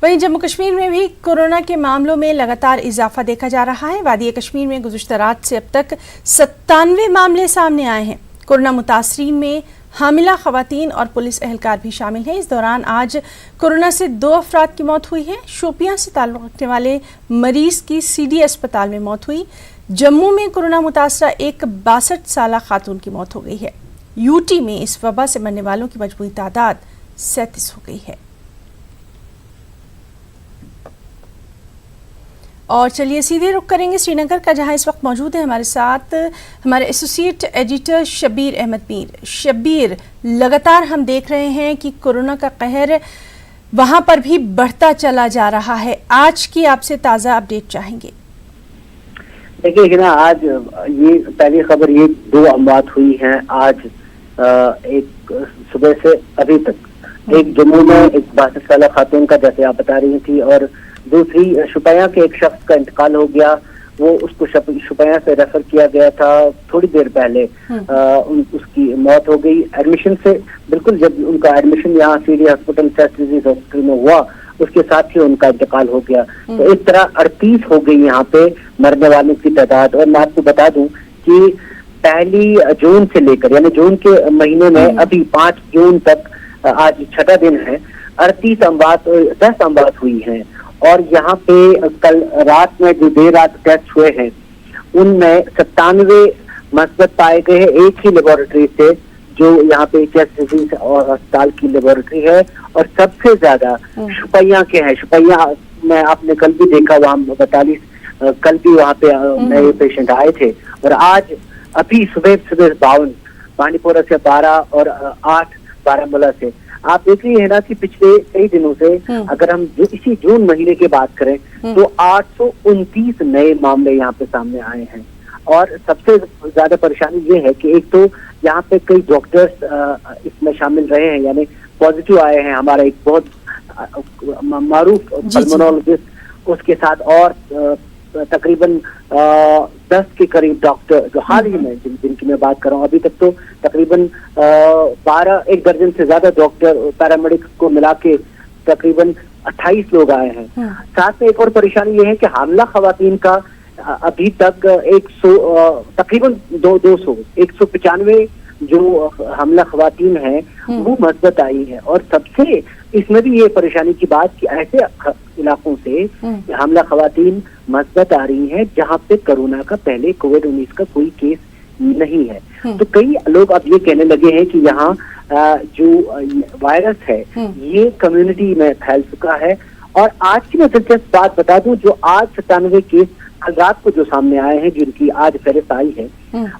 वहीं जम्मू कश्मीर में भी कोरोना के मामलों में लगातार इजाफा देखा जा रहा है। वादी कश्मीर में गुज़िश्ता रात से अब तक 97 मामले सामने आए हैं। कोरोना मुतासरीन में हामिला खवातीन और पुलिस एहलकार भी शामिल हैं। इस दौरान आज कोरोना से 2 अफराद की मौत हुई है। शोपियां से ताल्लुक़ रखने वाले मरीज की सीडी अस्पताल में मौत हुई। जम्मू में कोरोना मुतासरा एक 62 साला खातून की मौत हो गई है। यूटी में इस वबा से मरने वालों की मजमूई तादाद 37 हो गई है। और चलिए सीधे रुख करेंगे श्रीनगर का, जहां इस वक्त मौजूद है हमारे साथ हमारे एसोसिएट एडिटर शब्बीर अहमद मीर। शब्बीर, लगातार हम देख रहे हैं कि कोरोना का कहर वहां पर भी बढ़ता चला जा रहा है। आज की आपसे ताज़ा अपडेट चाहेंगे। देखिए ना, आज ये पहली खबर, ये 2 अमवात हुई हैं आज एक सुबह से अभी तक। एक जम्मू में एक 62 साला खातून का, जैसे आप बता रही थी, और दूसरी शुपैया के एक शख्स का इंतकाल हो गया। वो उसको शुपैया से रेफर किया गया था थोड़ी देर पहले। उसकी मौत हो गई एडमिशन से। बिल्कुल जब उनका एडमिशन यहाँ CD hospital, chest disease hospital में हुआ, उसके साथ ही उनका इंतकाल हो गया। तो इस तरह 38 हो गई यहाँ पे मरने वालों की तादाद। और मैं आपको बता दूं कि 1 जून से लेकर, यानी जून के महीने में अभी 5 जून तक, आज 6ठा दिन है, 38 अमवात, 10 अमवात हुई हैं। और यहाँ पे कल रात में जो देर रात टेस्ट हुए हैं, उनमें 97 मस्बत पाए गए हैं एक ही लेबोरेटरी से, जो यहाँ पे चेस्ट डिजीज और अस्पताल की लेबोरेटरी है। और सबसे ज्यादा शुपैया के हैं। शुपैया में आपने कल भी देखा, वहाँ 42 कल भी वहाँ पे नए पेशेंट आए थे। और आज अभी सुबह 52, बांडीपोरा से 12 और 8 बारामूला से। आप देख रही है ना कि पिछले कई दिनों से, अगर हम इसी जून महीने की बात करें, तो 829 नए मामले यहाँ पे सामने आए हैं। और सबसे ज्यादा परेशानी ये है कि एक तो यहाँ पे कई डॉक्टर्स इसमें शामिल रहे हैं, यानी पॉजिटिव आए हैं। हमारा एक बहुत मारूफ पल्मोनोलॉजिस्ट, उसके साथ और तकरीबन 10 के करीब डॉक्टर, जो हाल ही में जिनकी मैं बात कर रहा हूँ, अभी तक तो तकरीबन 1 दर्जन से ज्यादा डॉक्टर, पैरामेडिक को मिला के तकरीबन 28 लोग आए हैं। साथ में एक और परेशानी ये है कि हामला खवातीन का अभी तक 100 तकरीबन 195 जो हमला खवातीन है वो मस्बत आई है। और सबसे इसमें भी ये परेशानी की बात कि ऐसे इलाकों से हमला खवातीन मस्बत आ रही है जहाँ पे कोरोना का, पहले कोविड-19 का कोई केस नहीं है। तो कई लोग अब ये कहने लगे हैं कि यहाँ जो वायरस है ये कम्युनिटी में फैल चुका है। और आज की मैं दिलचस्प बात बता दूं, जो आज 97 केस कल रात को जो सामने आए हैं, जिनकी आज फहरिस्त आई है,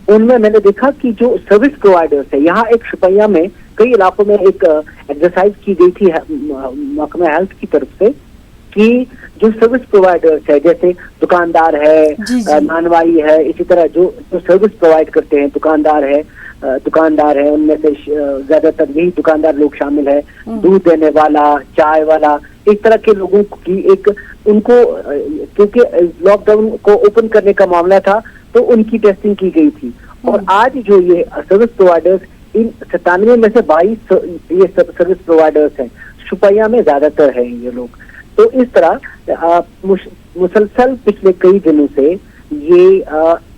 उनमें मैंने देखा कि जो सर्विस प्रोवाइडर्स है, यहाँ एक शुपैया में कई इलाकों में एक एक्सरसाइज की गई थी महकमा हेल्थ की तरफ से, कि जो सर्विस प्रोवाइडर्स है, जैसे दुकानदार है, नानवाई है, इसी तरह जो सर्विस प्रोवाइड करते हैं, दुकानदार है, उनमें से ज्यादातर यही दुकानदार लोग शामिल है, दूध देने वाला, चाय वाला, इस तरह के लोगों की एक, उनको क्योंकि लॉकडाउन को ओपन करने का मामला था तो उनकी टेस्टिंग की गई थी। और आज जो ये सर्विस प्रोवाइडर्स, इन 97 में से 22 ये सर्विस प्रोवाइडर्स हैं, शुपैया में ज्यादातर है ये लोग। तो इस तरह मुसलसल पिछले कई दिनों से ये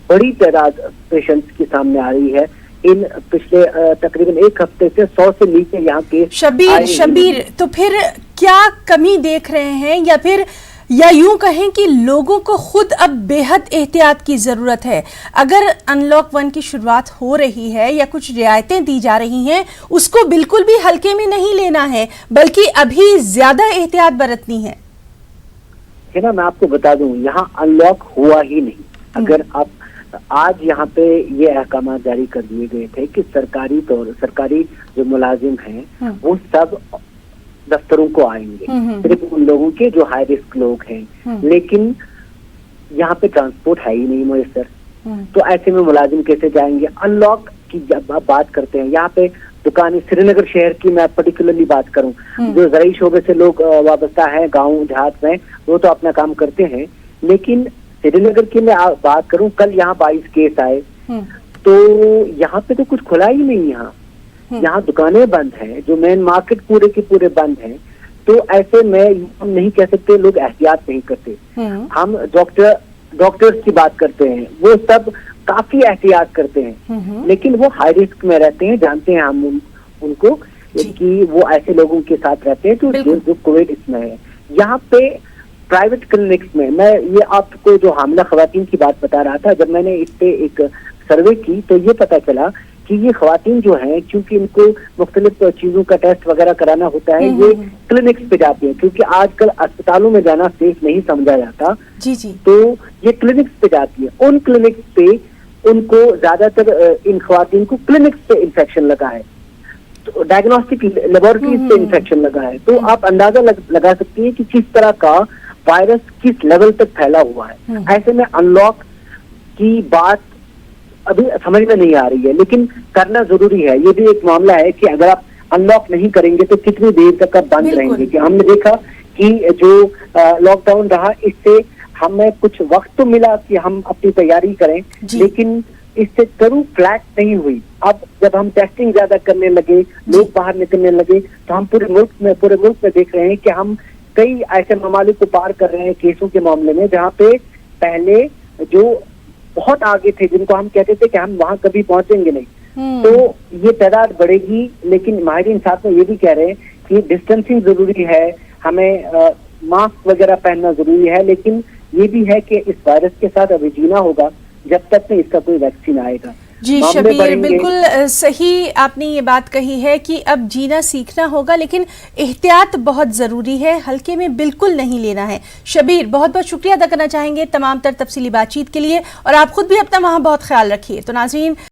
बड़ी तादाद पेशेंट्स की सामने आ रही है। इन पिछले तकरीबन 1 हफ्ते से 100 से नीचे यहाँ के शब्बीर, तो फिर क्या कमी देख रहे हैं, या यूं कहें कि लोगों को खुद अब बेहद एहतियात की जरूरत है? अगर अनलॉक 1 की शुरुआत हो रही है या कुछ रियायतें दी जा रही हैं, उसको बिल्कुल भी हल्के में नहीं लेना है, बल्कि अभी ज्यादा एहतियात बरतनी है ना। मैं आपको बता दूं, यहाँ अनलॉक हुआ ही नहीं। अगर आप आज यहाँ पे ये अहकाम जारी कर दिए गए थे कि सरकारी जो मुलाजिम हैं वो सब दफ्तरों को आएंगे, सिर्फ उन लोगों के जो हाई रिस्क लोग हैं। लेकिन यहाँ पे ट्रांसपोर्ट है ही नहीं मुयस्सर, तो ऐसे में मुलाजिम कैसे जाएंगे? अनलॉक की जब आप बात करते हैं, यहाँ पे दुकानें, श्रीनगर शहर की मैं पर्टिकुलरली बात करूं, जो ज़राई शोबे से लोग वाबस्ता है, गाँव देहात में, वो तो अपना काम करते हैं। लेकिन श्रीनगर की मैं बात करूं, कल यहाँ 22 केस आए, तो यहाँ पे तो कुछ खुला ही नहीं। यहाँ दुकानें बंद हैं, जो मेन मार्केट पूरे के पूरे बंद हैं। तो ऐसे में हम नहीं कह सकते लोग एहतियात नहीं करते। हम डॉक्टर्स की बात करते हैं, वो सब काफी एहतियात करते हैं, लेकिन वो हाई रिस्क में रहते हैं, जानते हैं हम उनको कि वो ऐसे लोगों के साथ रहते हैं तो जो कोविड इसमें है। यहाँ पे प्राइवेट क्लिनिक्स में, मैं ये आपको जो हामिला खवातीन की बात बता रहा था, जब मैंने इस पे एक सर्वे की तो ये पता चला कि ये खवातीन जो हैं, क्योंकि इनको मुख्तलिफ चीजों का टेस्ट वगैरह कराना होता है, ये क्लिनिक्स पे जाती है, क्योंकि आजकल अस्पतालों में जाना सेफ नहीं समझा जाता। जी। तो ये क्लिनिक्स पे जाती है। उन क्लिनिक्स पे उनको ज्यादातर इन खवातीन को क्लिनिक्स पे इन्फेक्शन लगा है, तो डायग्नोस्टिक लेबोरेटरीज पे इन्फेक्शन लगा है। तो आप अंदाजा लगा सकती हैं कि किस तरह का वायरस किस लेवल तक फैला हुआ है। ऐसे में अनलॉक की बात अभी समझ में नहीं आ रही है, लेकिन करना जरूरी है। ये भी एक मामला है कि अगर आप अनलॉक नहीं करेंगे तो कितनी देर तक आप बंद रहेंगे। कि हमने देखा कि जो लॉकडाउन रहा, इससे हमें कुछ वक्त तो मिला कि हम अपनी तैयारी करें, लेकिन इससे करू फ्लैट नहीं हुई। अब जब हम टेस्टिंग ज्यादा करने लगे, लोग बाहर निकलने लगे, तो हम पूरे मुल्क में देख रहे हैं कि हम कई ऐसे ममालिक को पार कर रहे हैं केसों के मामले में, जहाँ पे पहले जो बहुत आगे थे, जिनको हम कहते थे कि हम वहां कभी पहुंचेंगे नहीं। तो ये तादाद बढ़ेगी, लेकिन माहिरीन साथ में ये भी कह रहे हैं कि डिस्टेंसिंग जरूरी है, हमें मास्क वगैरह पहनना जरूरी है, लेकिन ये भी है कि इस वायरस के साथ अभी जीना होगा जब तक नहीं इसका कोई वैक्सीन आएगा। जी शबीर, बिल्कुल सही आपने ये बात कही है कि अब जीना सीखना होगा, लेकिन एहतियात बहुत ज़रूरी है, हल्के में बिल्कुल नहीं लेना है। शबीर, बहुत बहुत शुक्रिया अदा करना चाहेंगे तमाम तर तफसीली बातचीत के लिए, और आप खुद भी अपना वहाँ बहुत ख्याल रखिए। तो नाज़रीन,